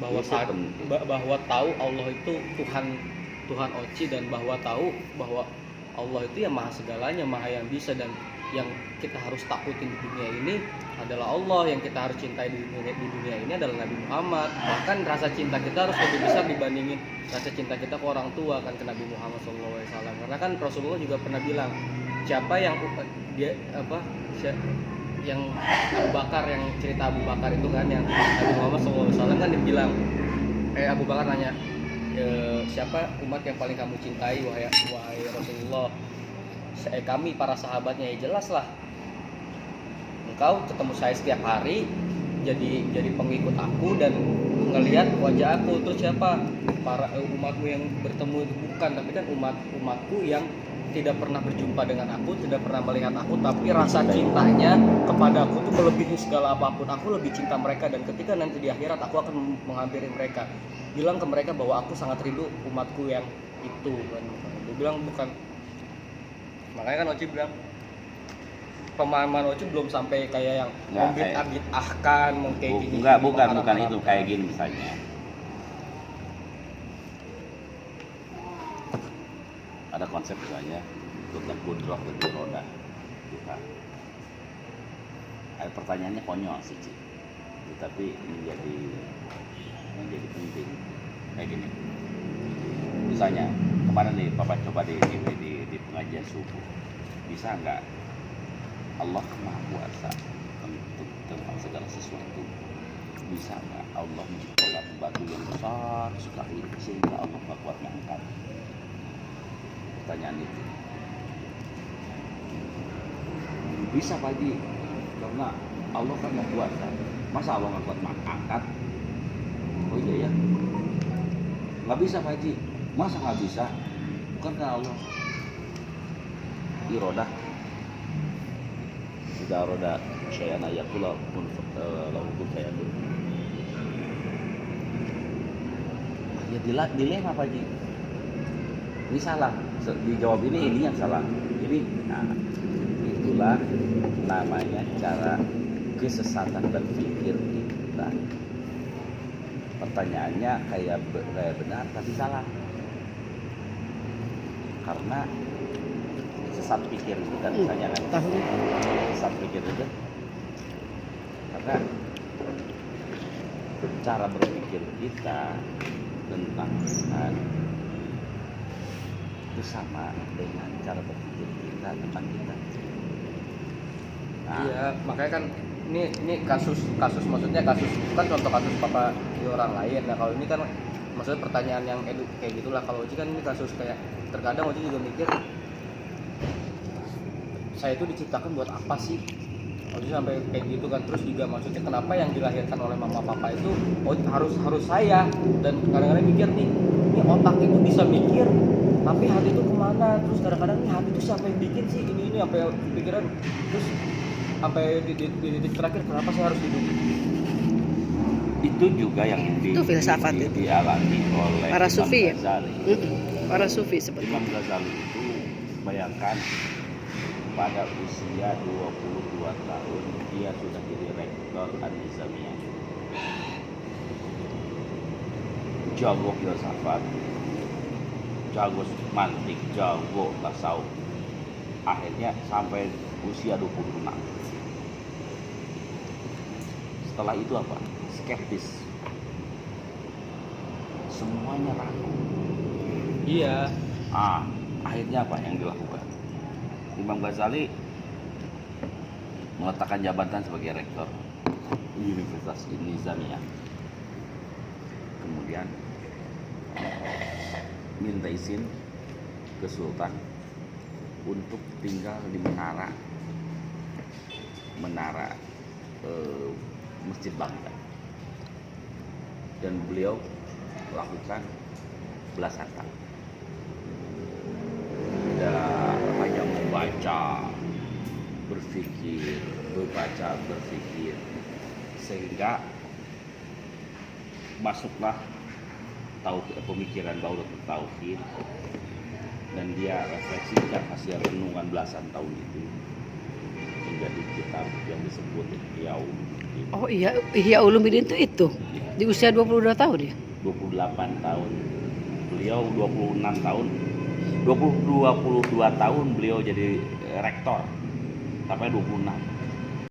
bahwa tahu Allah itu Tuhan Oci, dan bahwa tahu bahwa Allah itu ya maha segalanya, maha yang bisa, dan yang kita harus takutin di dunia ini adalah Allah, yang kita harus cintai di dunia ini adalah Nabi Muhammad. Bahkan rasa cinta kita harus lebih besar dibandingin rasa cinta kita ke orang tua kan, ke Nabi Muhammad SAW. Karena kan Rasulullah juga pernah bilang, siapa yang yang Abu Bakar, yang cerita Abu Bakar itu kan, yang Nabi Muhammad SAW kan dia bilang, Abu Bakar nanya, siapa umat yang paling kamu cintai wahai Rasulullah? Kami para sahabatnya, ya jelas lah, engkau ketemu saya setiap hari, jadi pengikut aku dan ngelihat wajah aku. Terus siapa? Para umatmu yang bertemu itu bukan, tapi kan umatku yang tidak pernah berjumpa dengan aku, tidak pernah melihat aku, tapi rasa cintanya kepada aku tuh melebihi segala apapun. Aku lebih cinta mereka, dan ketika nanti di akhirat aku akan menghampiri mereka, bilang ke mereka bahwa aku sangat rindu umatku yang itu kan. Dia bilang bukan, makanya kan Oci bilang pemahaman Oci belum sampai kayak yang membid'ahkan kayak gini. Bukan itu kayak gini misalnya. Ada konsep misalnya tentang kudrah dan roda kita. Pertanyaannya konyol sih, Ci. Tapi menjadi penting. Kayak gini. Misalnya kemarin nih Papa coba di pengajian subuh, bisa nggak Allah Maha Kuasa tentang segala sesuatu? Bisa nggak Allah menciptakan batu yang besar sekali sehingga Allah nggak kuat mengangkat? Pertanyaan itu bisa Pak Haji, karena Allah kan Maha Kuasa. Masa Allah nggak kuat mengangkat? Oh iya ya, nggak bisa Pak Haji. Masa nggak bisa? Bukankah Allah irodah, sudah roda syai'an ayakula pun lahu kun fayakun. Ya dilema Pak Haji. Ini salah, dijawab ini yang salah. Ini itulah namanya cara kesesatan berpikir kita. Pertanyaannya kayak benar tapi salah. Karena sesat pikir itu kan misalnya kan. Sesat pikir itu karena cara berpikir kita tentang Tuhan itu sama dengan cara berpikir kita tentang kita. Nah, iya, makanya kan ini kasus maksudnya kasus kan contoh kasus Papa di orang lain. Nah kalau ini kan maksudnya pertanyaan yang kayak gitulah. Kalau Oci kan ini kasus kayak terkadang Oci juga mikir, saya itu diciptakan buat apa sih? Oci sampai kayak gitu kan. Terus juga maksudnya kenapa yang dilahirkan oleh mama papa itu harus saya? Dan kadang-kadang mikir nih, ini otak itu bisa mikir, tapi hati itu kemana? Terus kadang-kadang nih hati itu siapa yang bikin sih? Ini sampai pikiran, terus sampai di titik terakhir kenapa saya harus hidup? Itu juga yang itu filsafat dialami oleh para sufi ya. Para sufi seperti Imam Ghazali itu, bayangkan pada usia 22 tahun dia sudah jadi rektor An-Nizamiyah. Jago filsafat, jago mantik, jago tasawuf. Akhirnya sampai usia 26. Setelah itu apa? Skeptis. Semuanya ragu. Iya. Akhirnya apa yang dilakukan? Imam Ghazali meletakkan jabatan sebagai rektor Universitas Nizamiyah. Kemudian minta izin ke Sultan untuk tinggal di menara Masjid Baghdad, dan beliau lakukan belasan tahun. Hanya membaca, berpikir, sehingga masuklah pemikiran baru tentang tauhid, dan dia refleksikan hasil renungan belasan tahun itu juga di kitab yang disebut Ihya Ulumuddin. Oh iya, Ihya Ulumuddin itu. Di usia 22 tahun ya? 28 tahun. Beliau 26 tahun. 22 tahun beliau jadi rektor. Sampai 26.